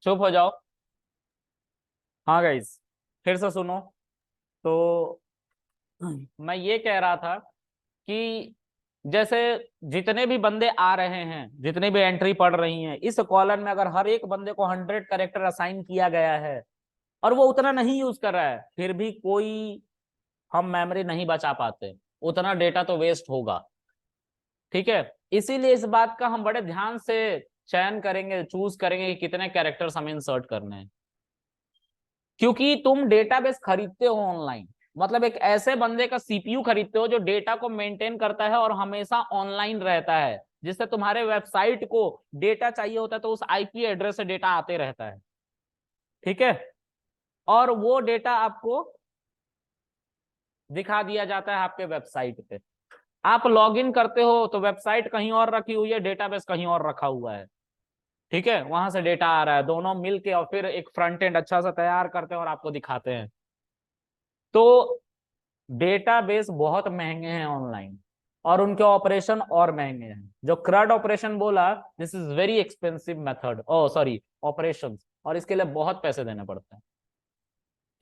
चुप हो जाओ। हाँ गाइस, फिर से सुनो। तो मैं ये कह रहा था कि जैसे जितने भी बंदे आ रहे हैं, जितनी भी एंट्री पड़ रही हैं, इस कॉलम में अगर हर एक बंदे को 100 कैरेक्टर असाइन किया गया है और वो उतना नहीं यूज कर रहा है, फिर भी कोई हम मेमोरी नहीं बचा पाते, उतना डेटा तो वेस्ट होगा। ठीक है, इसीलिए इस बात का हम बड़े ध्यान से चयन करेंगे, चूज करेंगे कि कितने कैरेक्टर्स हमें इंसर्ट करने हैं। क्योंकि तुम डेटाबेस खरीदते हो ऑनलाइन, मतलब एक ऐसे बंदे का सीपीयू खरीदते हो जो डेटा को मेंटेन करता है और हमेशा ऑनलाइन रहता है, जिससे तुम्हारे वेबसाइट को डेटा चाहिए होता है तो उस आईपी एड्रेस से डेटा आते रहता है। ठीक है, और वो डेटा आपको दिखा दिया जाता है आपके वेबसाइट पे। आप लॉगिन करते हो तो वेबसाइट कहीं और रखी हुई है, डेटाबेस कहीं और रखा हुआ है। ठीक है, वहां से डेटा आ रहा है, दोनों मिलके और फिर एक फ्रंट एंड अच्छा सा तैयार करते हैं और आपको दिखाते हैं। तो डेटाबेस बहुत महंगे हैं ऑनलाइन, और उनके ऑपरेशन और महंगे हैं। जो क्रड ऑपरेशन बोला, this is very expensive method, oh sorry operation, और इसके लिए बहुत पैसे देने पड़ते हैं।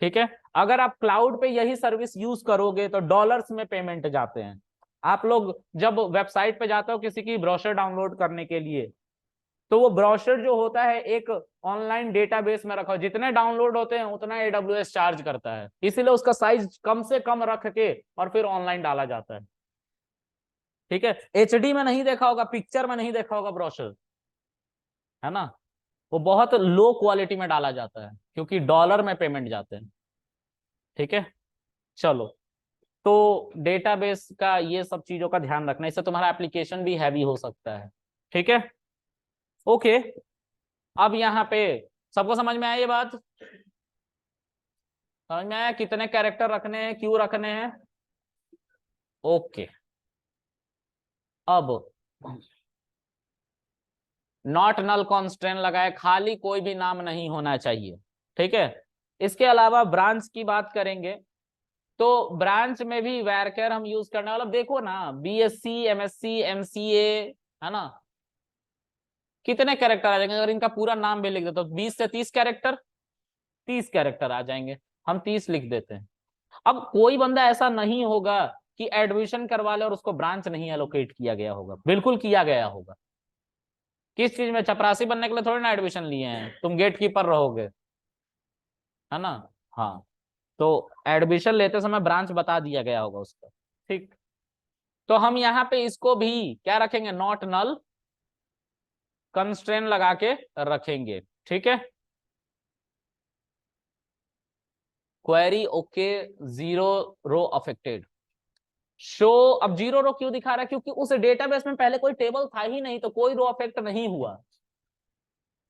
ठीक है, अगर आप क्लाउड पे यही सर्विस यूज करोगे तो डॉलर्स में पेमेंट जाते हैं। आप लोग जब वेबसाइट पे जाते हो किसी की ब्रोशर डाउनलोड करने के लिए, तो वो ब्रोशर जो होता है एक ऑनलाइन डेटाबेस में रखा हो, जितने डाउनलोड होते हैं उतना एडब्ल्यूएस चार्ज करता है, इसीलिए उसका साइज कम से कम रख के और फिर ऑनलाइन डाला जाता है। ठीक है, एचडी में नहीं देखा होगा, पिक्चर में नहीं देखा होगा ब्रोशर, है ना। वो बहुत लो क्वालिटी में डाला जाता है क्योंकि डॉलर में पेमेंट जाते हैं। ठीक है, चलो। तो डेटाबेस का ये सब चीजों का ध्यान रखना, इससे तुम्हारा एप्लीकेशन भी हैवी हो सकता है। ठीक है, ओके। अब यहाँ पे सबको समझ में आया ये बात? समझ में आया कितने कैरेक्टर रखने हैं, क्यों रखने हैं? ओके। अब नॉट नल कॉन्स्ट्रेंट लगाए, खाली कोई भी नाम नहीं होना चाहिए। ठीक है, इसके अलावा ब्रांच की बात करेंगे तो ब्रांच में भी वैरकेर हम यूज करने वाला, देखो ना, बीएससी, एमएससी, एमसीए, है ना, कितने कैरेक्टर आ जाएंगे अगर इनका पूरा नाम भी लिख दे तो 20 से 30 कैरेक्टर, 30 कैरेक्टर आ जाएंगे। हम 30 लिख देते हैं। अब कोई बंदा ऐसा नहीं होगा कि एडमिशन करवा ले और उसको ब्रांच नहीं एलोकेट किया गया होगा, बिल्कुल किया गया होगा। किस चीज में? चपरासी बनने के लिए थोड़ी ना एडमिशन लिए हैं, तुम गेट कीपर रहोगे, है ना। हाँ, तो एडमिशन लेते समय ब्रांच बता दिया गया होगा उसका। ठीक, तो हम यहाँ पे इसको भी क्या रखेंगे? नॉट नल कंस्ट्रेन लगा के रखेंगे। ठीक है, query okay, zero row affected. Show, अब जीरो रो क्यों दिखा रहा है? क्योंकि उस डेटाबेस में पहले कोई टेबल था ही नहीं, तो कोई रो अफेक्ट नहीं हुआ।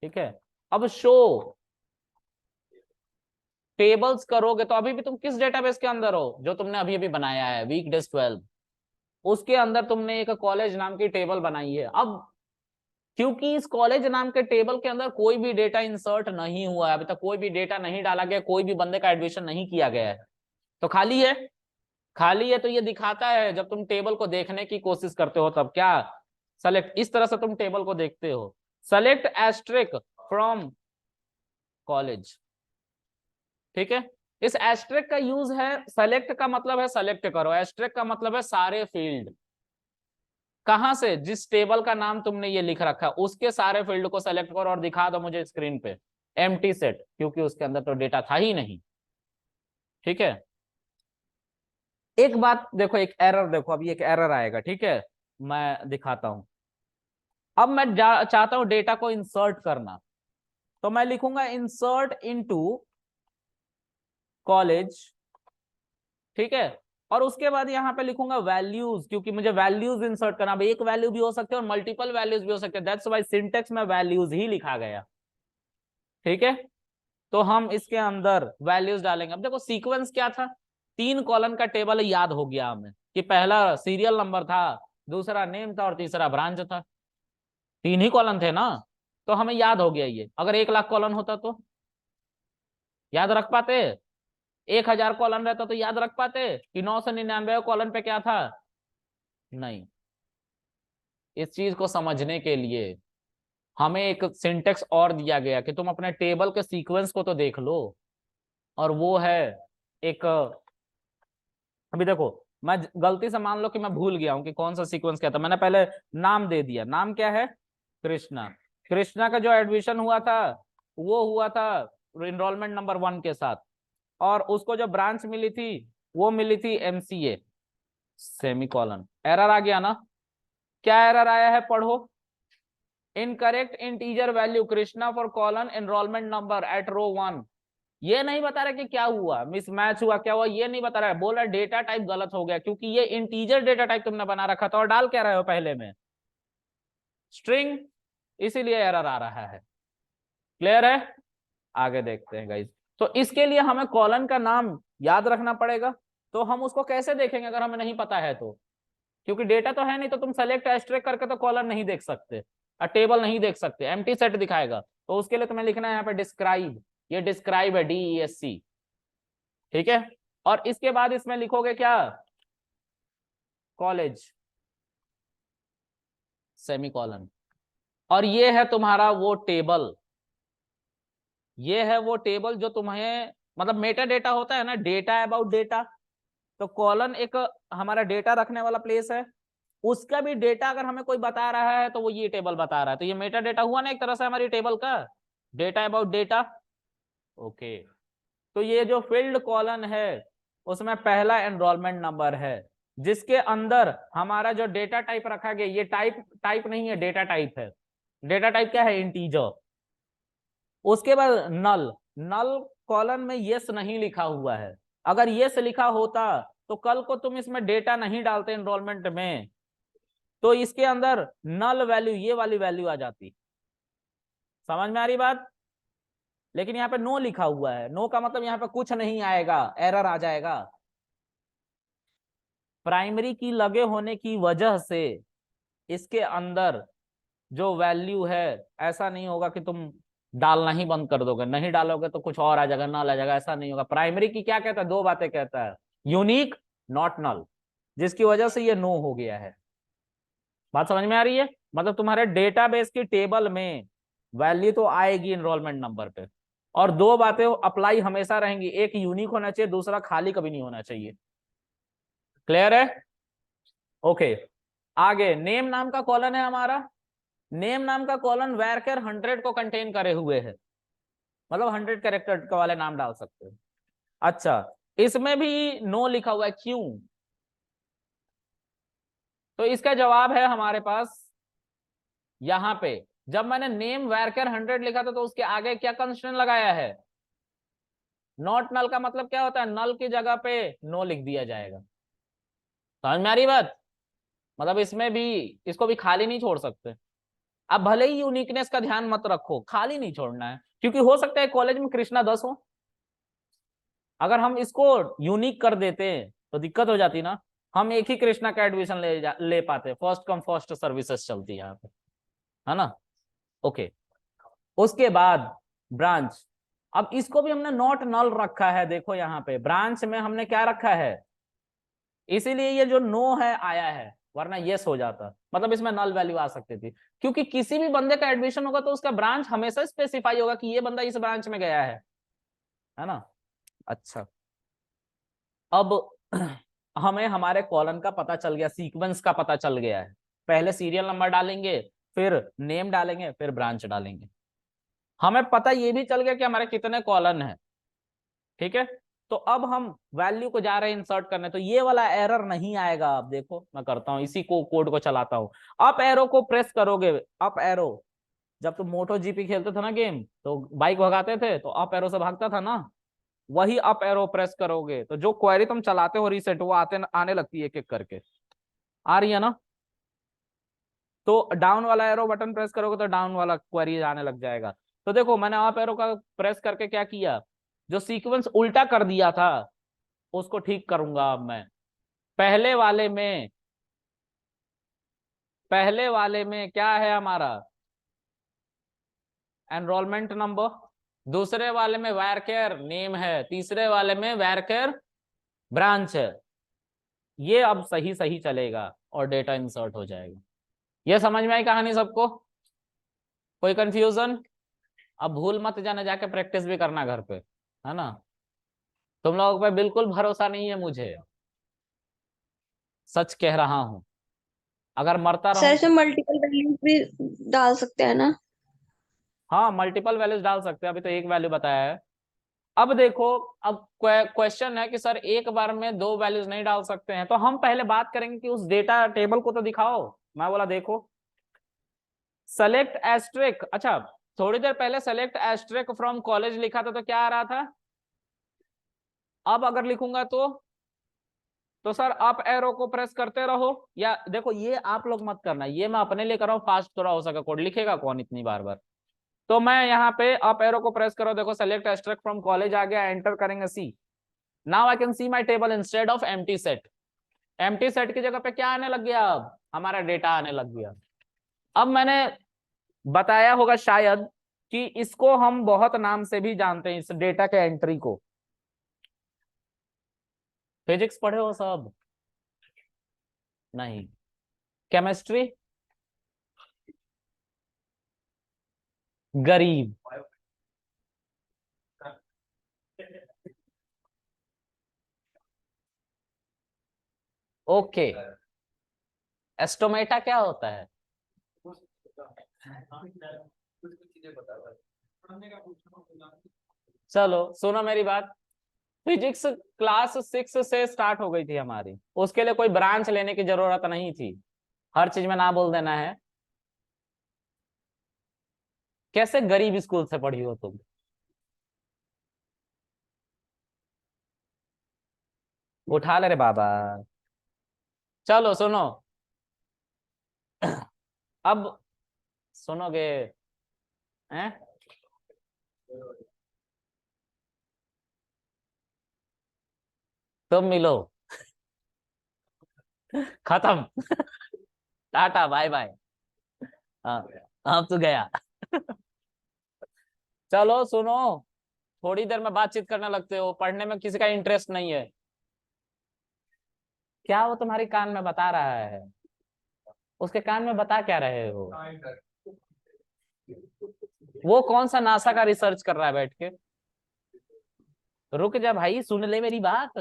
ठीक है, अब शो टेबल्स करोगे तो अभी भी तुम किस डेटाबेस के अंदर हो? जो तुमने अभी अभी बनाया है, वीकडेज 12, उसके अंदर तुमने एक कॉलेज नाम की टेबल बनाई है। अब क्योंकि इस कॉलेज नाम के टेबल के अंदर कोई भी डेटा इंसर्ट नहीं हुआ है, अभी तक कोई भी डेटा नहीं डाला गया, कोई भी बंदे का एडमिशन नहीं किया गया है, तो खाली है। खाली है तो ये दिखाता है, जब तुम टेबल को देखने की कोशिश करते हो तब क्या, सेलेक्ट, इस तरह से तुम टेबल को देखते हो, सेलेक्ट एस्ट्रिक फ्रॉम कॉलेज। ठीक है, इस एस्ट्रिक का यूज है, सेलेक्ट का मतलब है सेलेक्ट करो, एस्ट्रिक का मतलब है सारे फील्ड। कहां से? जिस टेबल का नाम तुमने ये लिख रखा है उसके सारे फील्ड को सेलेक्ट करो और दिखा दो मुझे स्क्रीन पे, एम्प्टी सेट, क्योंकि उसके अंदर तो डेटा था ही नहीं। ठीक है, एक बात देखो, एक एरर देखो, अभी एक एरर आएगा। ठीक है, मैं दिखाता हूं। अब मैं चाहता हूं डेटा को इंसर्ट करना, तो मैं लिखूंगा इंसर्ट इनटू कॉलेज। ठीक है, और उसके बाद यहां पे लिखूंगा वैल्यूज, क्योंकि मुझे वैल्यूज इंसर्ट करना। एक वैल्यू भी हो सकते हैं और मल्टीपल वैल्यूज भी हो सकते हैं, दैट्स व्हाई सिंटेक्स में वैल्यूज ही लिखा गया। ठीक है, तो हम इसके अंदर वैल्यूज डालेंगे। अब देखो सीक्वेंस क्या था, 3 कॉलम का टेबल याद हो गया हमें कि पहला सीरियल नंबर था, दूसरा नेम था और तीसरा ब्रांच था। 3 ही कॉलम थे ना, तो हमें याद हो गया। ये अगर 1 लाख कॉलम होता तो याद रख पाते? 1,000 कॉलम रहता तो याद रख पाते कि 999 कॉलम पे क्या था? नहीं। इस चीज को समझने के लिए हमें एक सिंटेक्स और दिया गया कि तुम अपने टेबल के सीक्वेंस को तो देख लो, और वो है एक, अभी देखो मैं गलती से मान लो कि मैं भूल गया हूं कि कौन सा सीक्वेंस क्या था, मैंने पहले नाम दे दिया, नाम क्या है, कृष्णा। कृष्णा का जो एडमिशन हुआ था वो हुआ था एनरोलमेंट नंबर 1 के साथ, और उसको जो ब्रांच मिली थी वो मिली थी एमसीए, सेमीकॉलन। एरर आ गया ना, क्या एरर आया है पढ़ो, incorrect integer value Krishna for column enrolment number at row 1। ये नहीं बता रहा कि क्या हुआ, मिसमैच हुआ, क्या हुआ, ये नहीं बता रहा है, बोल रहा डेटा टाइप गलत हो गया, क्योंकि ये इंटीजर डेटा टाइप तुमने बना रखा था और डाल क्या रहे हो पहले में स्ट्रिंग, इसीलिए एरर आ रहा है। क्लियर है, आगे देखते हैं गाइस। तो इसके लिए हमें कॉलन का नाम याद रखना पड़ेगा, तो हम उसको कैसे देखेंगे अगर हमें नहीं पता है तो, क्योंकि डेटा तो है नहीं, तो तुम सेलेक्ट एस्ट्रिक करके तो कॉलन नहीं देख सकते, टेबल नहीं देख सकते, एम्प्टी सेट दिखाएगा, तो उसके लिए तुम्हें लिखना है यहाँ पे डिस्क्राइब, ये डिस्क्राइब है DESC, ठीक है। और इसके बाद इसमें लिखोगे क्या, कॉलेज सेमीकॉलन, और ये है तुम्हारा वो टेबल, ये है वो टेबल जो तुम्हें मतलब मेटा डेटा होता है ना, डेटा अबाउट डेटा, तो कॉलन एक हमारा डेटा रखने वाला प्लेस है, उसका भी डेटा अगर हमें कोई बता रहा है तो वो ये टेबल बता रहा है, तो ये मेटा डेटा हुआ ना एक तरह से हमारी टेबल का, डेटा अबाउट डेटा। ओके, तो ये जो फील्ड कॉलन है उसमें पहला एनरोलमेंट नंबर है, जिसके अंदर हमारा जो डेटा टाइप रखा गया, ये टाइप टाइप नहीं है, डेटा टाइप है, डेटा टाइप क्या है, इंटीजर। उसके बाद नल, नल कॉलन में यस नहीं लिखा हुआ है, अगर यस लिखा होता तो कल को तुम इसमें डेटा नहीं डालते एनरोलमेंट में, तो इसके अंदर नल वैल्यू ये वाली वैल्यू आ जाती, समझ में आ रही बात। लेकिन यहाँ पे नो लिखा हुआ है, नो का मतलब यहाँ पे कुछ नहीं आएगा, एरर आ जाएगा। प्राइमरी की लगे होने की वजह से इसके अंदर जो वैल्यू है, ऐसा नहीं होगा कि तुम डालना ही बंद कर दोगे, नहीं डालोगे तो कुछ और आ जाएगा, नल आ जाएगा, ऐसा नहीं होगा। प्राइमरी की क्या कहता है, दो बातें कहता है, यूनिक नॉट नल, जिसकी वजह से ये नो हो गया है। बात समझ में आ रही है, मतलब तुम्हारे डेटाबेस की टेबल में वैल्यू तो आएगी एनरोलमेंट नंबर पे, और दो बातें अप्लाई हमेशा रहेंगी, एक यूनिक होना चाहिए, दूसरा खाली कभी नहीं होना चाहिए। क्लियर है, ओके। आगे नेम नाम का कॉलन है हमारा, नेम नाम का कॉलन वैरकर 100 को कंटेन करे हुए है, मतलब 100 कैरेक्टर का वाले नाम डाल सकते हो। अच्छा, इसमें भी नो लिखा हुआ है, क्यों, तो इसका जवाब है हमारे पास यहां पे, जब मैंने नेम वैरकर 100 लिखा था तो उसके आगे क्या कंस्ट्रेंट लगाया है, नॉट नल, का मतलब क्या होता है, नल की जगह पे नो लिख दिया जाएगा। समझ में आ रही बात, मतलब इसमें भी इसको भी खाली नहीं छोड़ सकते। अब भले ही यूनिकनेस का ध्यान मत रखो, खाली नहीं छोड़ना है, क्योंकि हो सकता है कॉलेज में कृष्णा 10 हो, अगर हम इसको यूनिक कर देते तो दिक्कत हो जाती ना, हम एक ही कृष्णा का एडमिशन ले पाते, फर्स्ट कम फर्स्ट सर्विसेज चलती है यहाँ पे, है ना। ओके, उसके बाद ब्रांच, अब इसको भी हमने नॉट नल रखा है, देखो यहाँ पे ब्रांच में हमने क्या रखा है, इसीलिए ये जो नो है आया है, वरना यस हो जाता, मतलब इसमें नल वैल्यू आ सकती थी, क्योंकि किसी भी बंदे का एडमिशन होगा तो उसका ब्रांच हमेशा स्पेसिफाई होगा कि ये बंदा इस ब्रांच में गया है ना। अच्छा, अब हमें हमारे कॉलन का पता चल गया, सीक्वेंस का पता चल गया है, पहले सीरियल नंबर डालेंगे, फिर नेम डालेंगे, फिर ब्रांच डालेंगे, हमें पता ये भी चल गया कि हमारे कितने कॉलन है, ठीक है। तो अब हम वैल्यू को जा रहे हैं इंसर्ट करने, तो ये वाला एरर नहीं आएगा। अब देखो मैं करता हूं, इसी को कोड को चलाता हूं, अप एरो को प्रेस करोगे, अप एरो, जब तुम मोटो जीपी खेलते थे ना गेम, तो बाइक भगाते थे तो अप एरो से भागता था ना, वही अप एरो प्रेस करोगे तो जो क्वेरी तुम चलाते हो रीसेट, वो आने लगती है एक एक करके, आ रही है ना। तो डाउन वाला एरो बटन प्रेस करोगे तो डाउन वाला क्वेरी आने लग जाएगा। तो देखो मैंने अप एरो का प्रेस करके क्या किया, जो सीक्वेंस उल्टा कर दिया था उसको ठीक करूंगा अब मैं। पहले वाले में पहले वाले में क्या है हमारा, एनरोलमेंट नंबर, दूसरे वाले में वायरकेयर नेम है, तीसरे वाले में वायरकेयर ब्रांच है, ये अब सही सही चलेगा और डेटा इंसर्ट हो जाएगा। ये समझ में आई कहानी सबको। कोई कंफ्यूजन? अब भूल मत जाना, जाके प्रैक्टिस भी करना घर पे, है ना। तुम लोगों पे बिल्कुल भरोसा नहीं है मुझे, सच कह रहा हूं। अगर मरता सर रहूं। इसमें मल्टीपल वैल्यूज भी डाल सकते हैं ना? हाँ, मल्टीपल वैल्यूज डाल सकते हैं, अभी तो एक वैल्यू बताया है। अब देखो, अब क्वेश्चन है कि सर एक बार में दो वैल्यूज नहीं डाल सकते हैं, तो हम पहले बात करेंगे कि उस डेटा टेबल को तो दिखाओ। मैं बोला देखो, सेलेक्ट एस्ट्रिक। अच्छा, थोड़ी देर पहले सेलेक्ट एस्ट्रिक फ्रॉम कॉलेज लिखा था, तो क्या आ रहा था? अब अगर लिखूंगा तो सर अप एरो को प्रेस करते रहो, या देखो ये आप लोग मत करना, ये मैं अपने लिए कर रहा हूं, फास्ट थोड़ा हो सके, कोड लिखेगा कौन इतनी बार बार। तो मैं यहाँ पे अप एरो को प्रेस करो, देखो सेलेक्ट एस्ट्रिक फ्रॉम कॉलेज आ गया, एंटर करेंगे सी। Now I can see my table instead of empty set. Empty set की जगह पे क्या आने लग गया? अब हमारा डेटा आने लग गया। अब मैंने बताया होगा शायद कि इसको हम बहुत नाम से भी जानते हैं, इस डेटा के एंट्री को। फिजिक्स पढ़े हो सब? नहीं। केमिस्ट्री? गरीब। ओके। एस्टोमेटा क्या होता है? चलो सुनो मेरी बात। फिजिक्स क्लास 6 से स्टार्ट हो गई थी हमारी, उसके लिए कोई ब्रांच लेने की जरूरत नहीं थी, हर चीज में ना बोल देना है। कैसे गरीब स्कूल से पढ़ी हो तुम? उठा ले रे बाबा। चलो सुनो, अब सुनोगे? हैं? तुम मिलो। खत्म। Tata bye bye. हाँ, अब तो गया। चलो सुनो, थोड़ी देर में बातचीत करने लगते हो, पढ़ने में किसी का इंटरेस्ट नहीं है क्या? वो तुम्हारी कान में बता रहा है, उसके कान में बता क्या रहे हो? वो कौन सा नासा का रिसर्च कर रहा है बैठ के? रुक जा भाई, सुन ले मेरी बात,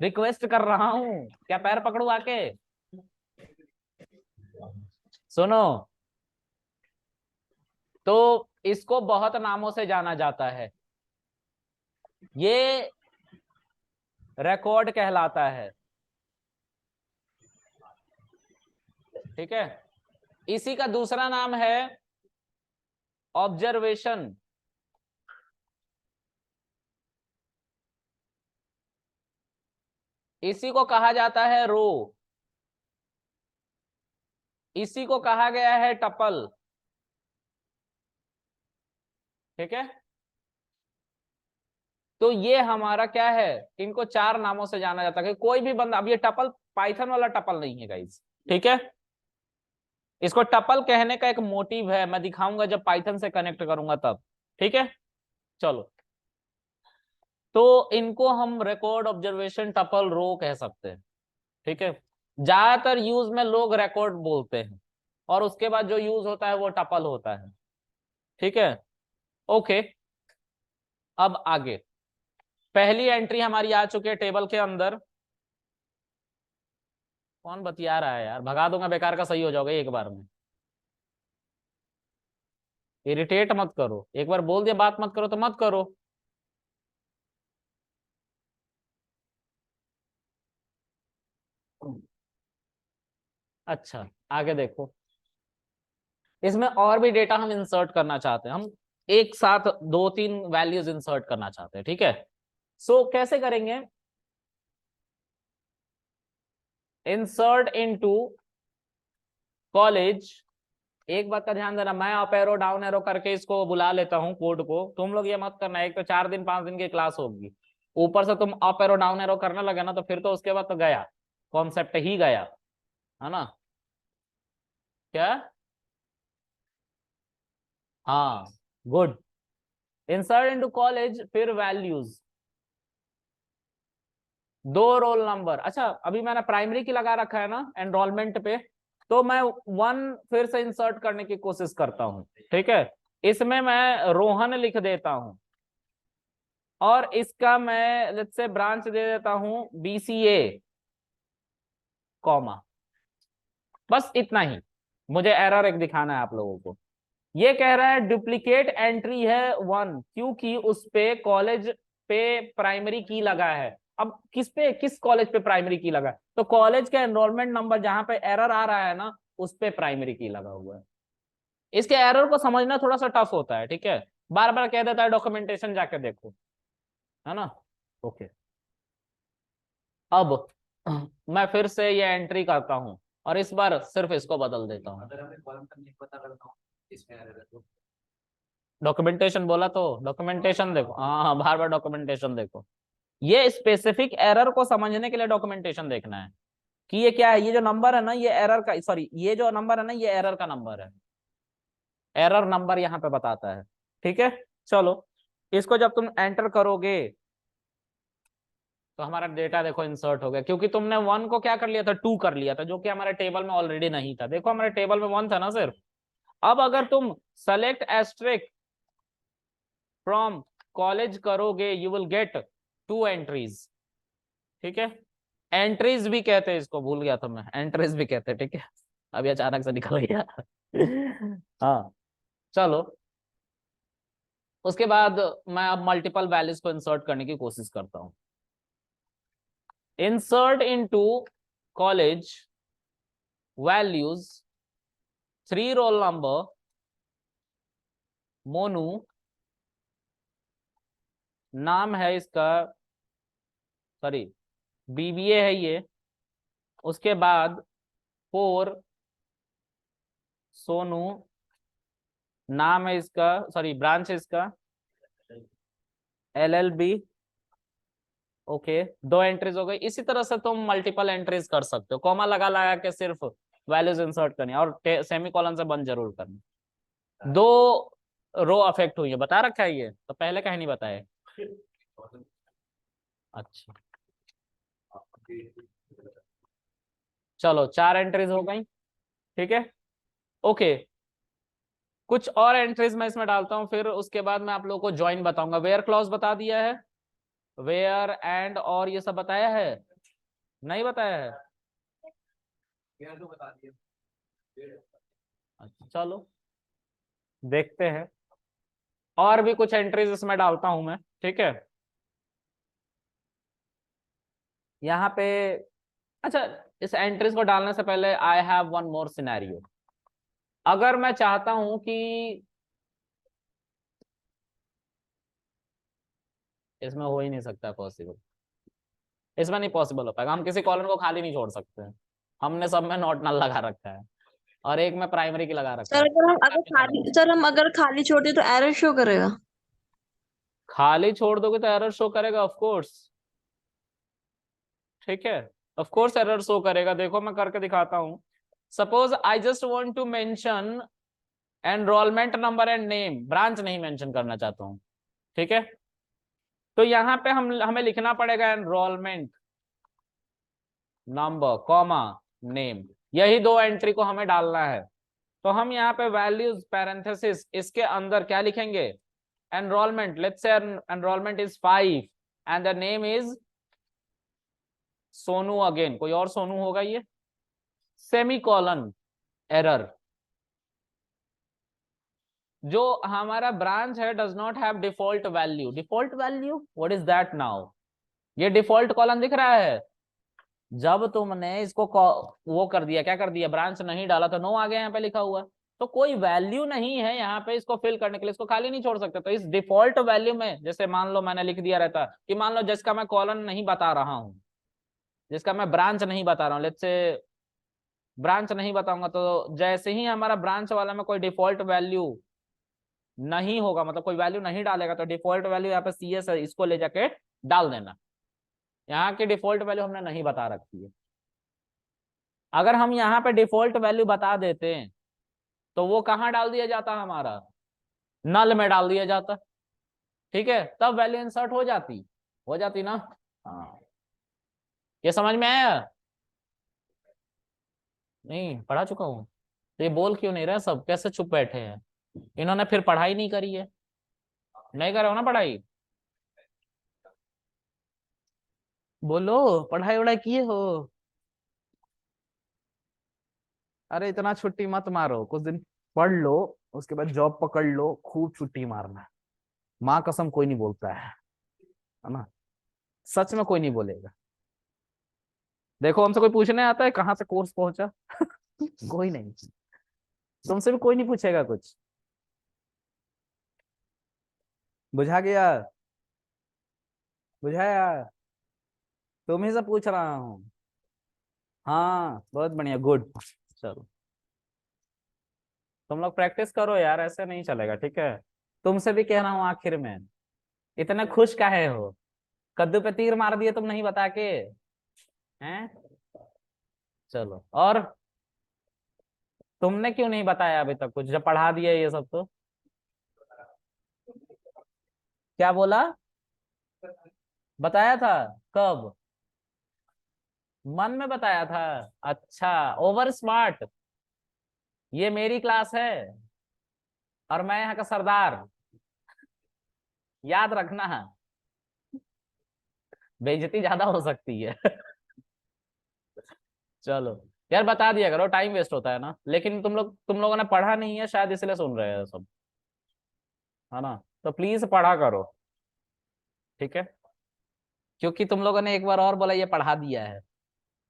रिक्वेस्ट कर रहा हूँ, क्या पैर पकड़ू आके? सुनो, तो इसको बहुत नामों से जाना जाता है, ये रिकॉर्ड कहलाता है, ठीक है। इसी का दूसरा नाम है ऑब्जर्वेशन। इसी को कहा जाता है रो, इसी को कहा गया है टपल, ठीक है। तो ये हमारा क्या है, इनको चार नामों से जाना जाता है। कोई भी बंदा, अब ये टपल पाइथन वाला टपल नहीं है गाइस, ठीक है। इसको टपल कहने का एक मोटिव है, मैं दिखाऊंगा जब पाइथन से कनेक्ट करूंगा तब, ठीक है। चलो, तो इनको हम रिकॉर्ड, ऑब्जर्वेशन, टपल, रो कह सकते हैं, ठीक है। ज्यादातर यूज में लोग रिकॉर्ड बोलते हैं, और उसके बाद जो यूज होता है वो टपल होता है, ठीक है। ओके, अब आगे पहली एंट्री हमारी आ चुकी है टेबल के अंदर। कौन बतिया रहा है यार, भगा दूंगा बेकार का, सही हो जाओगे एक बार में। इरिटेट मत करो, एक बार बोल दिया बात मत करो तो मत करो। अच्छा, आगे देखो, इसमें और भी डेटा हम इंसर्ट करना चाहते हैं, हम एक साथ दो तीन वैल्यूज इंसर्ट करना चाहते हैं, ठीक है। सो कैसे करेंगे? Insert into college. एक बात का ध्यान देना, मैं अप एरो डाउन एरो करके इसको बुला लेता हूँ कोड को, तुम लोग ये मत करना, एक तो 4 दिन 5 दिन की क्लास होगी, ऊपर से तुम अप एरो डाउन एरो करने लगे ना, तो फिर तो उसके बाद तो गया, कॉन्सेप्ट ही गया, है ना। क्या? हाँ, गुड। इंसर्ट इनटू कॉलेज, फिर वैल्यूज, दो रोल नंबर। अच्छा, अभी मैंने प्राइमरी की लगा रखा है ना एनरोलमेंट पे, तो मैं 1 फिर से इंसर्ट करने की कोशिश करता हूं। ठीक है, इसमें मैं रोहन लिख देता हूं और इसका मैं लेट्स से ब्रांच दे देता हूं BCA, कॉमा। बस इतना ही मुझे एरर एक दिखाना है आप लोगों को। ये कह रहा है डुप्लीकेट एंट्री है 1 क्योंकि उस पे कॉलेज पे प्राइमरी की लगा है। अब किस कॉलेज पे प्राइमरी की लगा है? तो कॉलेज का एनरोलमेंट नंबर जहां पे एरर आ रहा है ना, उस पे प्राइमरी की लगा हुआ है। इसके एरर को समझना थोड़ा सा टफ होता है। ठीक है, बार बार कह देता है डॉक्यूमेंटेशन जाके देखो, है ना। ओके, अब मैं फिर से ये एंट्री करता हूं और इस बार सिर्फ इसको बदल देता हूं। अगर हमें कॉलम का नहीं पता करता हूँ इसमें एरर है तो डॉक्यूमेंटेशन बोला तो डॉक्यूमेंटेशन देखो, हाँ हाँ, बार बार डॉक्यूमेंटेशन देखो। ये स्पेसिफिक एरर को समझने के लिए डॉक्यूमेंटेशन देखना है कि ये क्या है। ये जो नंबर है ना, ये एरर का, सॉरी, ये जो नंबर है ना, ये एरर का नंबर है। एरर नंबर यहाँ पे बताता है। ठीक है, चलो, इसको जब तुम एंटर करोगे तो हमारा डेटा देखो इंसर्ट हो गया, क्योंकि तुमने 1 को क्या कर लिया था, 2 कर लिया था, जो कि हमारे टेबल में ऑलरेडी नहीं था। देखो हमारे टेबल में 1 था ना सिर्फ। अब अगर तुम सेलेक्ट एस्ट्रिक फ्रॉम कॉलेज करोगे, यू विल गेट 2 एंट्रीज। ठीक है, एंट्रीज भी कहते हैं इसको, भूल गया था मैं, एंट्रीज भी कहते हैं। ठीक है, अभी अचानक से निकल गया। हाँ, चलो, उसके बाद मैं अब मल्टीपल वैल्यूज को इंसर्ट करने की कोशिश करता हूं। Insert into college values 3 roll number Monu, नाम है इसका, सॉरी, BBA है ये। उसके बाद 4 सोनू, नाम है इसका, सॉरी, ब्रांच है इसका LLB। ओके, 2 एंट्रीज हो गई। इसी तरह से तुम मल्टीपल एंट्रीज कर सकते हो, कॉमा लगा लगा के सिर्फ वैल्यूज इंसर्ट करनी है और सेमी कॉलन से बंद जरूर करनी। 2 रो अफेक्ट हुई है, बता रखा है ये तो, पहले कहीं नहीं बताया। अच्छा, चलो, 4 एंट्रीज हो गई। ठीक है, ओके, कुछ और एंट्रीज मैं इसमें डालता हूं, फिर उसके बाद मैं आप लोगों को ज्वाइन बताऊंगा। वेयर क्लॉज बता दिया है, वेयर एंड और ये सब बताया है, नहीं बताया है? ये तो बता दिया। अच्छा, चलो देखते हैं, और भी कुछ एंट्रीज इसमें डालता हूं मैं। ठीक है, यहाँ पे, अच्छा, इस एंट्रीज को डालने से पहले I have one more scenario. अगर मैं चाहता हूं कि इसमें हो ही नहीं सकता पॉसिबल, इसमें नहीं पॉसिबल हो पाएगा, हम किसी कॉलम को खाली नहीं छोड़ सकते हैं। हमने सब में नॉट नल लगा रखा है और एक में प्राइमरी की लगा रखा है। सर हम अगर खाली छोड़े तो एरर शो करेगा? खाली छोड़ दोगे तो एरर शो करेगा, ऑफ कोर्स। ठीक है, ऑफ कोर्स एरर शो करेगा। देखो मैं करके दिखाता हूं। Suppose I just want to mention enrolment number and name, branch नहीं मेंशन करना चाहता हूं। ठीक है, तो यहाँ पे हमें लिखना पड़ेगा एनरोलमेंट नंबर कॉमा नेम, यही 2 एंट्री को हमें डालना है। तो हम यहाँ पे वैल्यूज पैरेंथेसिस इसके अंदर क्या लिखेंगे, enrolment, let's say enrolment is 5 and the name is Sonu, again कोई और सोनू होगा ये, सेमी कॉलन, एरर। जो हमारा ब्रांच है does not have default value. Default value, what is that now? ये डिफॉल्ट कॉलन दिख रहा है, जब तुमने इसको वो कर दिया, क्या कर दिया, ब्रांच नहीं डाला तो नो आ गया यहाँ पे लिखा हुआ। तो कोई वैल्यू नहीं है यहाँ पे इसको फिल करने के लिए, इसको खाली नहीं छोड़ सकते। तो इस डिफॉल्ट वैल्यू में, जैसे मान लो मैंने लिख दिया रहता कि मान लो जिसका मैं कॉलन नहीं बता रहा हूँ, जिसका मैं ब्रांच नहीं बता रहा हूँ, लेट्स से ब्रांच नहीं बताऊंगा, तो जैसे ही हमारा ब्रांच वाला में कोई डिफॉल्ट वैल्यू नहीं होगा, मतलब कोई वैल्यू नहीं डालेगा, तो डिफॉल्ट वैल्यू यहाँ पे CS है, इसको ले जाके डाल देना। यहाँ की डिफॉल्ट वैल्यू हमने नहीं बता रखी है। अगर हम यहाँ पे डिफॉल्ट वैल्यू बता देते हैं तो वो कहाँ डाल दिया जाता, हमारा नल में डाल दिया जाता। ठीक है, तब वैल्यू इंसर्ट हो जाती ना। हाँ, ये समझ में आया? नहीं पढ़ा चुका हूँ। तो ये बोल क्यों नहीं रहे सब, कैसे चुप बैठे हैं? इन्होंने फिर पढ़ाई नहीं करी है, नहीं करे हो ना पढ़ाई? बोलो, पढ़ाई वढ़ाई किए हो? अरे इतना छुट्टी मत मारो, कुछ दिन पढ़ लो, उसके बाद जॉब पकड़ लो, खूब छुट्टी मारना। माँ कसम कोई नहीं बोलता है ना? सच में कोई नहीं बोलेगा। देखो हमसे कोई पूछने आता है कहाँ से कोर्स पहुंचा? कोई नहीं। तुमसे भी कोई नहीं पूछेगा कुछ। बुझा गया? बुझाया? तुम्ही से पूछ रहा हूँ। हाँ बहुत बढ़िया, गुड। चलो तुम लोग प्रैक्टिस करो यार, ऐसे नहीं चलेगा, ठीक है? तुमसे भी कह रहा हूँ आखिर में, इतने खुश काहे हो? कद्दू पे तीर मार दिए तुम नहीं बता के, हैं? चलो, और तुमने क्यों नहीं बताया अभी तक कुछ, जब पढ़ा दिया ये सब तो? क्या बोला? बताया था? कब? मन में बताया था? अच्छा, ओवर स्मार्ट। ये मेरी क्लास है और मैं यहाँ का सरदार, याद रखना। बेइज्जती ज्यादा हो सकती है। चलो यार, बता दिया करो, टाइम वेस्ट होता है ना, लेकिन तुम लोगों ने पढ़ा नहीं है शायद, इसलिए सुन रहे हैं सब, है ना? तो प्लीज पढ़ा करो, ठीक है? क्योंकि तुम लोगों ने एक बार और बोला ये पढ़ा दिया है,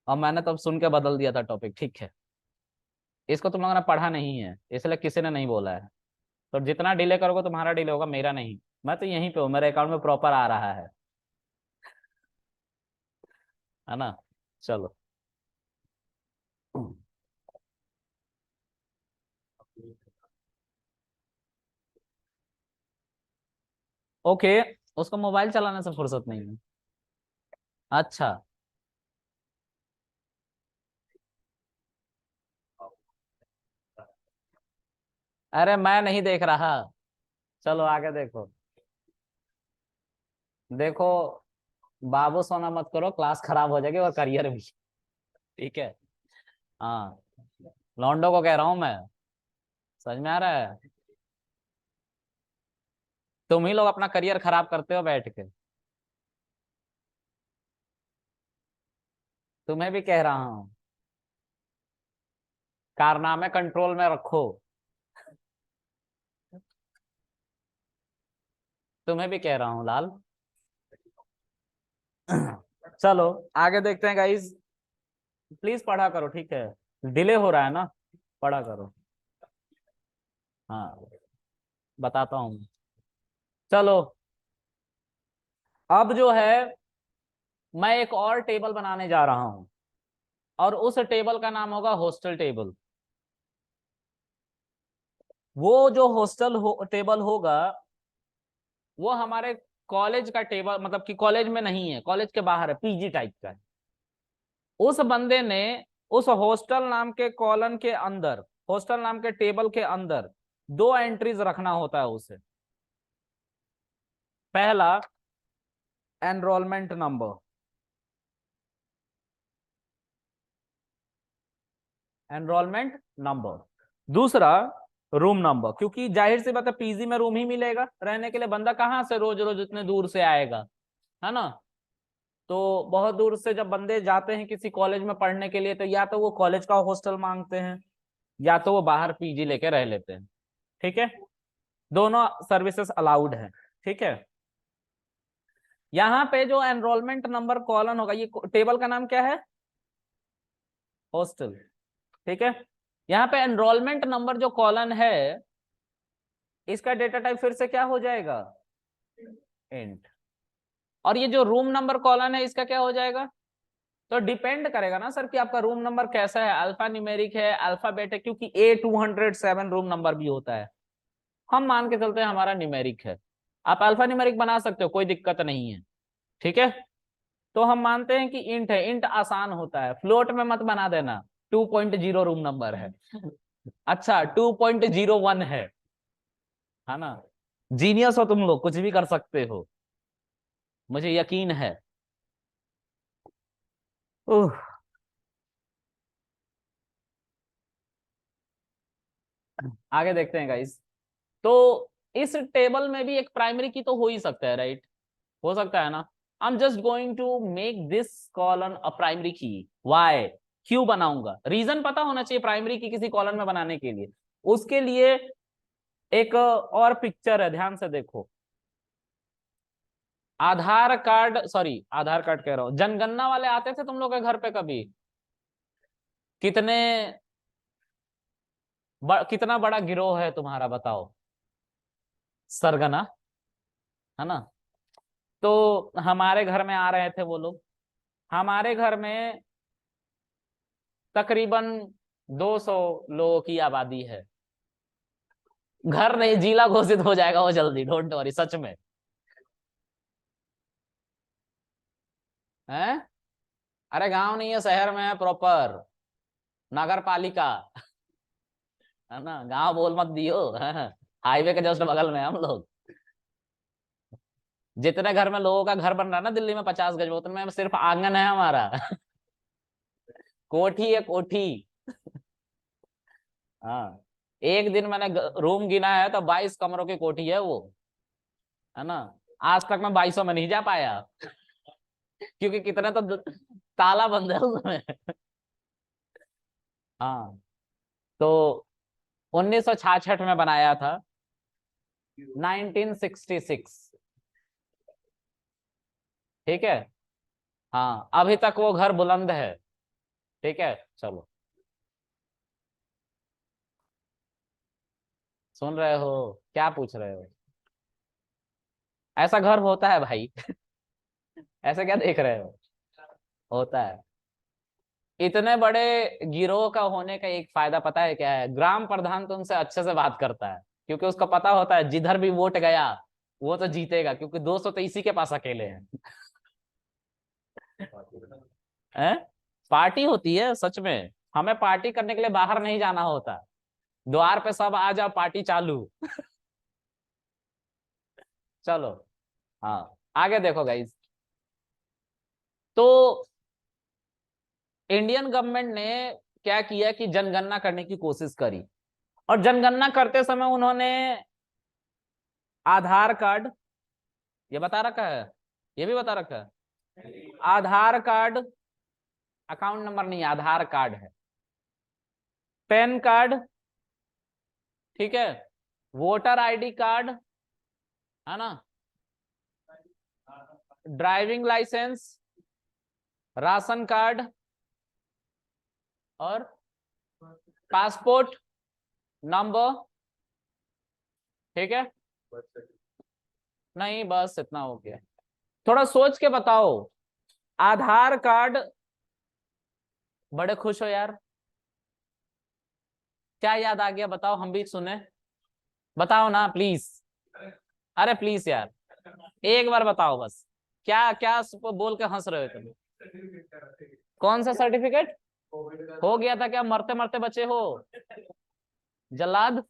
और मैंने तब सुन के बदल दिया था टॉपिक, ठीक है? इसको तुम लोगों ने पढ़ा नहीं है, इसलिए किसी ने नहीं बोला है। तो जितना डिले करोगे तुम्हारा डिले होगा, मेरा नहीं। मैं तो यहीं पे हूँ, मेरे अकाउंट में प्रॉपर आ रहा है ना? चलो। ओके, उसको मोबाइल चलाने से फुर्सत नहीं है। अच्छा, अरे मैं नहीं देख रहा। चलो आगे देखो। देखो, बाबू सोना मत करो, क्लास खराब हो जाएगी और करियर भी, ठीक है? हाँ, लौंडो को कह रहा हूँ मैं, समझ में आ रहा है? तुम ही लोग अपना करियर खराब करते हो बैठ के। तुम्हें भी कह रहा हूँ, कारनामे कंट्रोल में रखो। तुम्हें भी कह रहा हूँ लाल। चलो आगे देखते हैं गाइज, प्लीज पढ़ा करो, ठीक है? डिले हो रहा है ना, पढ़ा करो। हाँ, बताता हूँ। चलो, अब जो है, मैं एक और टेबल बनाने जा रहा हूं, और उस टेबल का नाम होगा हॉस्टल टेबल। वो जो टेबल होगा, वो हमारे कॉलेज का टेबल, मतलब कि कॉलेज में नहीं है, कॉलेज के बाहर है, पीजी टाइप का है। उस बंदे ने उस हॉस्टल नाम के कॉलन के अंदर, हॉस्टल नाम के टेबल के अंदर दो एंट्रीज रखना होता है उसे। पहला, एनरोलमेंट नंबर, एनरोलमेंट नंबर। दूसरा, रूम नंबर, क्योंकि जाहिर सी बात है पीजी में रूम ही मिलेगा रहने के लिए, बंदा कहाँ से रोज रोज इतने दूर से आएगा, है ना? तो बहुत दूर से जब बंदे जाते हैं किसी कॉलेज में पढ़ने के लिए, तो या तो वो कॉलेज का हॉस्टल मांगते हैं, या तो वो बाहर पीजी लेके रह लेते हैं, ठीक है? दोनों सर्विसेज अलाउड है, ठीक है? यहाँ पे जो एनरोलमेंट नंबर कॉलन होगा, ये टेबल का नाम क्या है? हॉस्टल, ठीक है? यहाँ पे एनरोलमेंट नंबर जो कॉलन है, इसका डेटा टाइप फिर से क्या हो जाएगा? इंट। और ये जो रूम नंबर कॉलन है, इसका क्या हो जाएगा? तो डिपेंड करेगा ना सर कि आपका रूम नंबर कैसा है, अल्फा न्यूमेरिक है, अल्फाबेट है, क्योंकि A207 रूम नंबर भी होता है। हम मान के चलते हैं हमारा न्यूमेरिक है, आप अल्फा न्यूमेरिक बना सकते हो, कोई दिक्कत नहीं है, ठीक है? तो हम मानते हैं कि इंट है, इंट आसान होता है, फ्लोट में मत बना देना। 2.0 रूम नंबर है, अच्छा 2.01 है ना? जीनियस हो तुम लोग, कुछ भी कर सकते हो, मुझे यकीन है। ओह, आगे देखते हैं गाइस। तो इस टेबल में भी एक प्राइमरी की तो हो ही सकता है, राइट? हो सकता है ना। I am just going to make this colon a primary key. Why? क्यों बनाऊंगा? रीजन पता होना चाहिए प्राइमरी की किसी कॉलन में बनाने के लिए। उसके लिए एक और पिक्चर है, ध्यान से देखो। आधार कार्ड, सॉरी आधार कार्ड कह रहा हूं, जनगणना वाले आते थे तुम लोग के घर पे कभी? कितने कितना बड़ा गिरोह है तुम्हारा, बताओ? सरगना, है ना? तो हमारे घर में आ रहे थे वो लोग। हमारे घर में तकरीबन 200 लोगों की आबादी है। घर नहीं, जिला घोषित हो जाएगा वो जल्दी, डोंट वरी, सच में। हैं? अरे गांव नहीं है, शहर में है प्रॉपर, नगर पालिका, है ना? गांव बोल मत दियो। हाईवे के जस्ट बगल में हम लोग। जितने घर में लोगों का घर बन रहा है ना दिल्ली में 50 गज में, उतने में सिर्फ आंगन है हमारा। कोठी है, कोठी। हाँ, एक दिन मैंने रूम गिना है तो 22 कमरों की कोठी है वो, है ना? आज तक मैं 2200 में नहीं जा पाया, क्योंकि कितने तो ताला बंद है उसमें। हाँ, तो 1966 में बनाया था, 1966। ठीक है। हाँ, अभी तक वो घर बुलंद है। ठीक है, चलो। सुन रहे हो? क्या पूछ रहे हो? ऐसा घर होता है भाई। ऐसे क्या देख रहे हो? होता है। इतने बड़े गिरोह का होने का एक फायदा पता है क्या है? ग्राम प्रधान तो उनसे अच्छे से बात करता है, क्योंकि उसको पता होता है जिधर भी वोट गया वो तो जीतेगा, क्योंकि 200 तो इसी के पास अकेले हैं। हैं? पार्टी होती है सच में। हमें पार्टी करने के लिए बाहर नहीं जाना होता, द्वार पे सब आ जाओ, पार्टी चालू। चलो। हाँ, आगे देखो गाइस। तो इंडियन गवर्नमेंट ने क्या किया कि जनगणना करने की कोशिश करी, और जनगणना करते समय उन्होंने आधार कार्ड, ये बता रखा है, ये भी बता रखा है, आधार कार्ड, अकाउंट नंबर नहीं, आधार कार्ड है, पैन कार्ड, ठीक है, वोटर आईडी कार्ड, है ना, ड्राइविंग लाइसेंस, राशन कार्ड, और पासपोर्ट नंबर। ठीक है, नहीं बस इतना हो गया। थोड़ा सोच के बताओ। आधार कार्ड, बड़े खुश हो यार, क्या याद आ गया बताओ, हम भी सुने। बताओ ना प्लीज। अरे प्लीज यार, एक बार बताओ बस। क्या क्या बोल के हंस रहे हो तुम? कौन सा सर्टिफिकेट? हो गया था क्या? मरते मरते बचे हो? जल्लाद,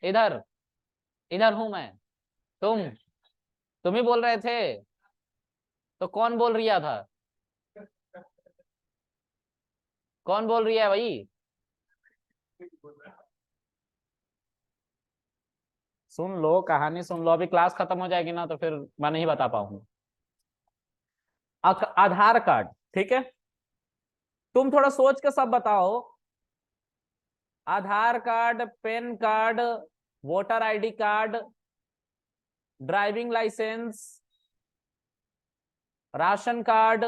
इधर, इधर हूं मैं। तुम ही बोल रहे थे, तो कौन बोल रिया था? कौन बोल रही है भाई? सुन लो, कहानी सुन लो, अभी क्लास खत्म हो जाएगी ना तो फिर मैं नहीं बता पाऊंगा। आधार कार्ड, ठीक है, तुम थोड़ा सोच के सब बताओ। Aadhaar card, PAN card, voter ID card, driving licence, ration card,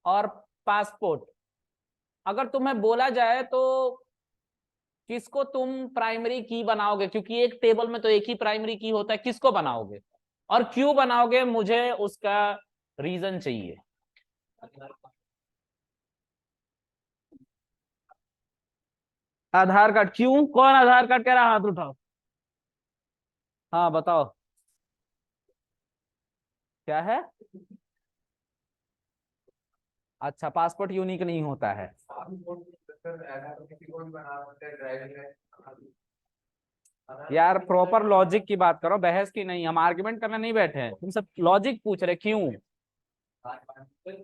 और पासपोर्ट। अगर तुम्हें बोला जाए तो किसको तुम प्राइमरी की बनाओगे? क्योंकि एक टेबल में तो एक ही प्राइमरी की होता है, किसको बनाओगे और क्यों बनाओगे? मुझे उसका रीजन चाहिए। आधार कार्ड क्यों? कौन आधार कार्ड कह रहा? हाथ उठाओ। हाँ बताओ, क्या है? अच्छा, पासपोर्ट यूनिक नहीं होता है। यार प्रॉपर लॉजिक की बात करो, बहस की नहीं, हम आर्गुमेंट करने नहीं बैठे हैं, तुम सब लॉजिक पूछ रहे क्यों।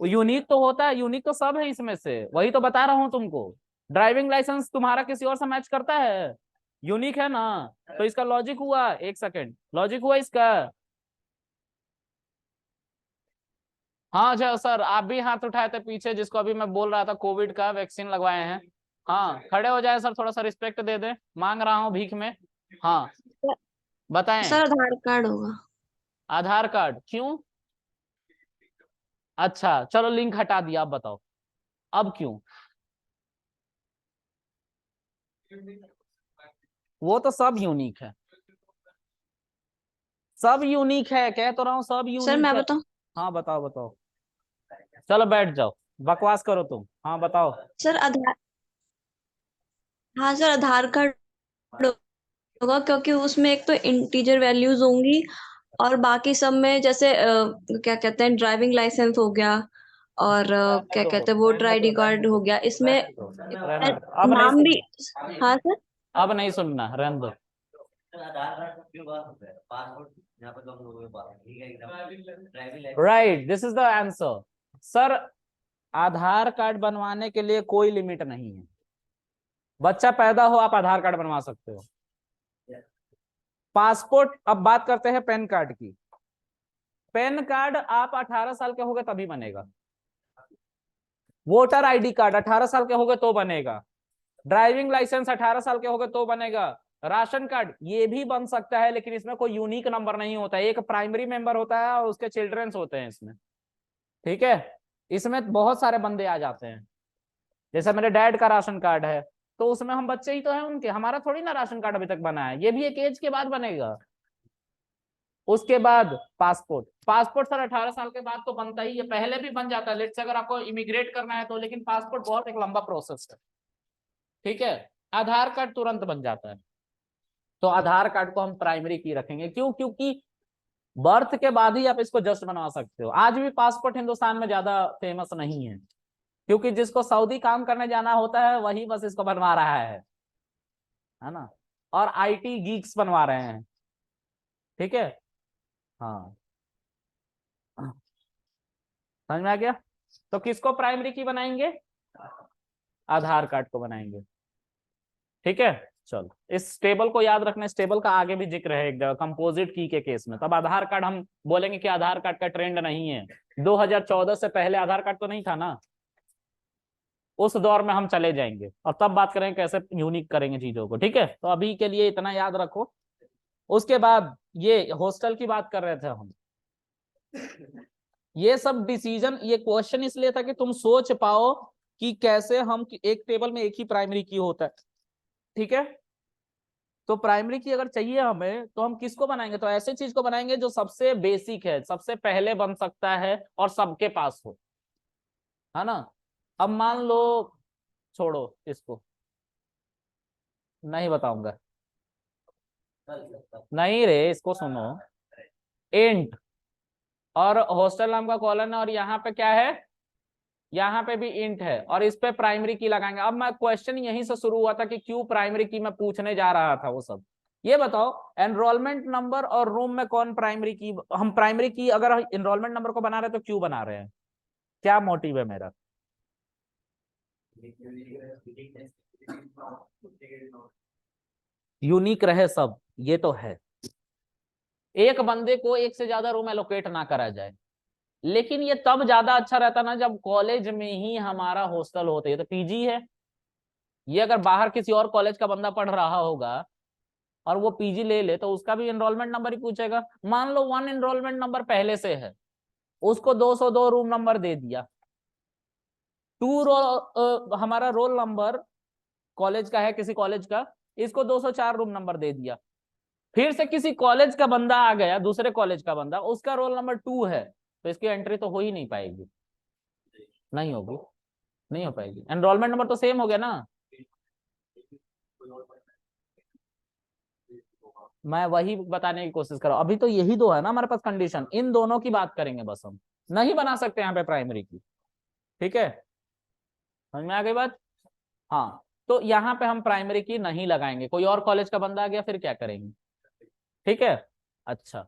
यूनिक तो होता है, यूनिक तो सब है इसमें से, वही तो बता रहा हूँ तुमको। ड्राइविंग लाइसेंस तुम्हारा किसी और से मैच करता है, यूनिक है ना, तो इसका लॉजिक हुआ, एक सेकेंड, लॉजिक हुआ इसका। हाँ अच्छा सर, आप भी हाथ उठाए थे पीछे, जिसको अभी मैं बोल रहा था कोविड का वैक्सीन लगवाए हैं। हाँ खड़े हो जाए सर, थोड़ा सा रिस्पेक्ट दे दे, मांग रहा हूँ भीख में। हाँ बताएं। सर आधार कार्ड होगा। आधार कार्ड क्यों? अच्छा चलो लिंक हटा दिया, अब बताओ अब क्यों? वो तो सब यूनिक है, सब यूनिक है, कह तो रहा हूँ सब सर यूनिक मैं है। बताऊं? हाँ बताओ बताओ, चलो बैठ जाओ, बकवास करो तुम, हाँ बताओ। सर आधार, हाँ सर आधार कार्ड होगा, क्योंकि उसमें एक तो इंटीजर वैल्यूज होंगी, और बाकी सब में जैसे क्या कहते हैं, ड्राइविंग लाइसेंस हो गया, और क्या कहते हैं वोटर आईडी कार्ड हो गया, इसमें रहने दो, अब नहीं नाम भी। सुनना, हाँ सर। अब नहीं सुनना, रहने दो। आधार कार्ड क्यों बात होता है, पासपोर्ट यहाँ पर दोनों लोगों की बात है, ठीक है एकदम, driving licence. Right, this is the answer sir. Aadhaar card बनवाने के लिए कोई लिमिट नहीं है, बच्चा पैदा हो आप आधार कार्ड बनवा सकते हो। पासपोर्ट, अब बात करते हैं पैन कार्ड की। पैन कार्ड आप 18 साल के होगे तभी बनेगा, वोटर आईडी कार्ड 18 साल के होगे तो बनेगा, ड्राइविंग लाइसेंस 18 साल के होगे तो बनेगा, राशन कार्ड ये भी बन सकता है, लेकिन इसमें कोई यूनिक नंबर नहीं होता है, एक प्राइमरी मेंबर होता है और उसके चिल्ड्रंस होते हैं इसमें, ठीक है। इसमें बहुत सारे बंदे आ जाते हैं, जैसे मेरे डैड का राशन कार्ड है, तो उसमें हम बच्चे ही तो हैं उनके, हमारा थोड़ी ना राशन कार्ड अभी तक बना है, ये भी एक एज के बाद बनेगा। उसके बाद पासपोर्ट, पासपोर्ट सर 18 साल के बाद तो बनता ही है, पहले भी बन जाता है, लेट्स से अगर आपको इमिग्रेट करना है तो, लेकिन पासपोर्ट बहुत एक लंबा प्रोसेस है, ठीक है। आधार कार्ड तुरंत बन जाता है, तो आधार कार्ड को हम प्राइमरी की रखेंगे, क्यों? क्योंकि बर्थ के बाद ही आप इसको जस्ट बनवा सकते हो। आज भी पासपोर्ट हिंदुस्तान में ज्यादा फेमस नहीं है, क्योंकि जिसको सऊदी काम करने जाना होता है वही बस इसको बनवा रहा है ना, और आईटी गीक्स बनवा रहे हैं, ठीक है। हाँ समझ में आ गया? तो किसको प्राइमरी की बनाएंगे? आधार कार्ड को बनाएंगे, ठीक है। चलो इस टेबल को याद रखना, इस टेबल का आगे भी जिक्र है एक जगह कंपोजिट की के केस में, तब आधार कार्ड हम बोलेंगे कि आधार कार्ड का ट्रेंड नहीं है, 2014 से पहले आधार कार्ड तो नहीं था ना, उस दौर में हम चले जाएंगे और तब बात करेंगे कैसे यूनिक करेंगे चीजों को, ठीक है। तो अभी के लिए इतना याद रखो। उसके बाद ये हॉस्टल की बात कर रहे थे हम, ये सब डिसीजन, ये क्वेश्चन इसलिए था कि तुम सोच पाओ कि कैसे हम एक टेबल में एक ही प्राइमरी की होता है, ठीक है। तो प्राइमरी की अगर चाहिए हमें तो हम किसको बनाएंगे? तो ऐसे चीज को बनाएंगे जो सबसे बेसिक है, सबसे पहले बन सकता है और सबके पास हो, है ना। अब मान लो, छोड़ो इसको, नहीं बताऊंगा, नहीं रे, इसको सुनो। इंट और हॉस्टल नाम का कॉलन है, और यहाँ पे क्या है? यहाँ पे भी इंट है, और इस पे प्राइमरी की लगाएंगे। अब मैं क्वेश्चन यहीं से शुरू हुआ था कि क्यों प्राइमरी की मैं पूछने जा रहा था वो सब। ये बताओ एनरोलमेंट नंबर और रूम में कौन प्राइमरी की, हम प्राइमरी की अगर एनरोलमेंट नंबर को बना रहे हैं तो क्यों बना रहे हैं? क्या मोटिव है मेरा? यूनिक रहे सब, ये तो है, एक बंदे को एक से ज्यादा रूम एलोकेट ना करा जाए। लेकिन ये तब ज्यादा अच्छा रहता ना जब कॉलेज में ही हमारा हॉस्टल होते, तो पीजी है, ये अगर बाहर किसी और कॉलेज का बंदा पढ़ रहा होगा और वो पीजी ले ले तो उसका भी एनरोलमेंट नंबर ही पूछेगा। मान लो 1 एनरोलमेंट नंबर पहले से है, उसको 202 रूम नंबर दे दिया, 2 रोल हमारा रोल नंबर कॉलेज का है किसी कॉलेज का, इसको 204 रूम नंबर दे दिया। फिर से किसी कॉलेज का बंदा आ गया, दूसरे कॉलेज का बंदा, उसका रोल नंबर 2 है, तो इसकी एंट्री तो हो ही नहीं पाएगी, नहीं होगी, नहीं हो पाएगी, एनरोलमेंट नंबर तो सेम हो गया ना। मैं वही बताने की कोशिश कर रहा हूं, अभी तो यही दो है ना हमारे पास कंडीशन, इन दोनों की बात करेंगे बस, हम नहीं बना सकते यहाँ पे प्राइमरी की, ठीक है। समझ में आ गई बात? हाँ, तो यहाँ पे हम प्राइमरी की नहीं लगाएंगे, कोई और कॉलेज का बंदा आ गया फिर क्या करेंगे, ठीक है। अच्छा,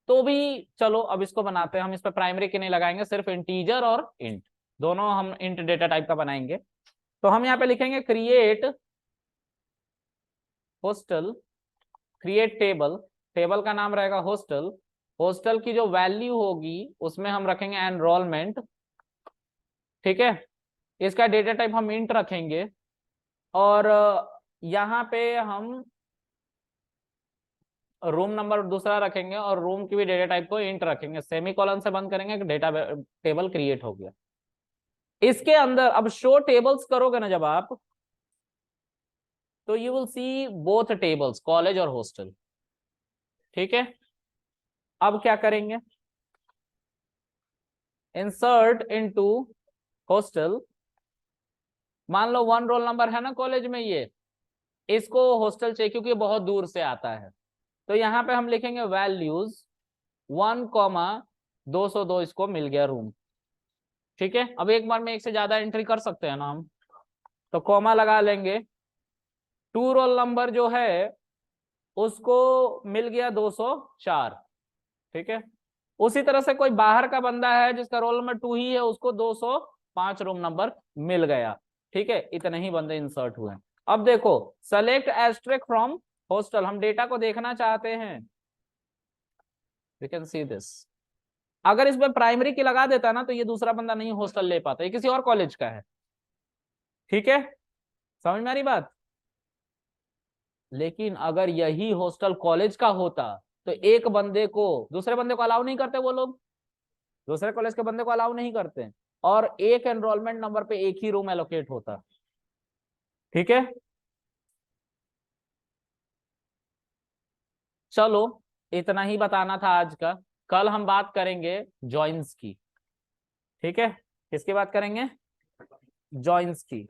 तो भी चलो अब इसको बनाते हैं, हम इस पे प्राइमरी की नहीं लगाएंगे, सिर्फ इंटीजर और इंट, दोनों हम इंट डेटा टाइप का बनाएंगे। तो हम यहाँ पे लिखेंगे create hostel, create table, table का नाम रहेगा हॉस्टल, हॉस्टल की जो वैल्यू होगी उसमें हम रखेंगे एनरोलमेंट, ठीक है। इसका डेटा टाइप हम इंट रखेंगे, और यहाँ पे हम रूम नंबर दूसरा रखेंगे और रूम की भी डेटा टाइप को इंट रखेंगे, सेमीकोलन से बंद करेंगे, डेटा टेबल क्रिएट हो गया। इसके अंदर अब शो टेबल्स करोगे ना जब आप, तो you will C both tables, college और हॉस्टल, ठीक है। अब क्या करेंगे, इंसर्ट इनटू हॉस्टल, मान लो 1 रोल नंबर है ना कॉलेज में, ये इसको हॉस्टल चाहिए क्योंकि ये बहुत दूर से आता है, तो यहाँ पे हम लिखेंगे वैल्यूज 1,202, इसको मिल गया रूम, ठीक है। अब एक बार में एक से ज्यादा एंट्री कर सकते हैं ना हम, तो कॉमा लगा लेंगे। 2 रोल नंबर जो है उसको मिल गया 204, ठीक है। उसी तरह से कोई बाहर का बंदा है जिसका रोल नंबर 2 ही है, उसको 205 रूम नंबर मिल गया, ठीक है। इतने ही बंदे इंसर्ट हुए। अब देखो, सेलेक्ट एस्ट्रिक फ्रॉम हॉस्टल, हम डेटा को देखना चाहते हैं, वी कैन सी दिस। अगर इसमें प्राइमरी की लगा देता ना तो ये दूसरा बंदा नहीं हॉस्टल ले पाता, ये किसी और कॉलेज का है, ठीक है, समझ में आ रही बात। लेकिन अगर यही हॉस्टल कॉलेज का होता तो एक बंदे को, दूसरे बंदे को अलाउ नहीं करते वो लोग, दूसरे कॉलेज के बंदे को अलाउ नहीं करते, और एक एनरोलमेंट नंबर पे एक ही रूम एलोकेट होता, ठीक है। चलो, इतना ही बताना था आज का। कल हम बात करेंगे जॉइंस की, ठीक है। किसकी बात करेंगे, जॉइंस की।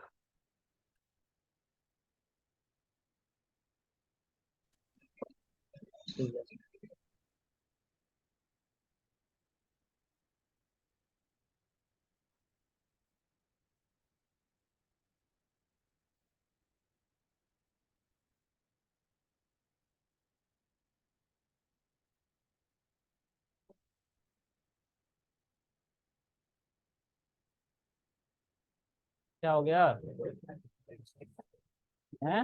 क्या हो गया है?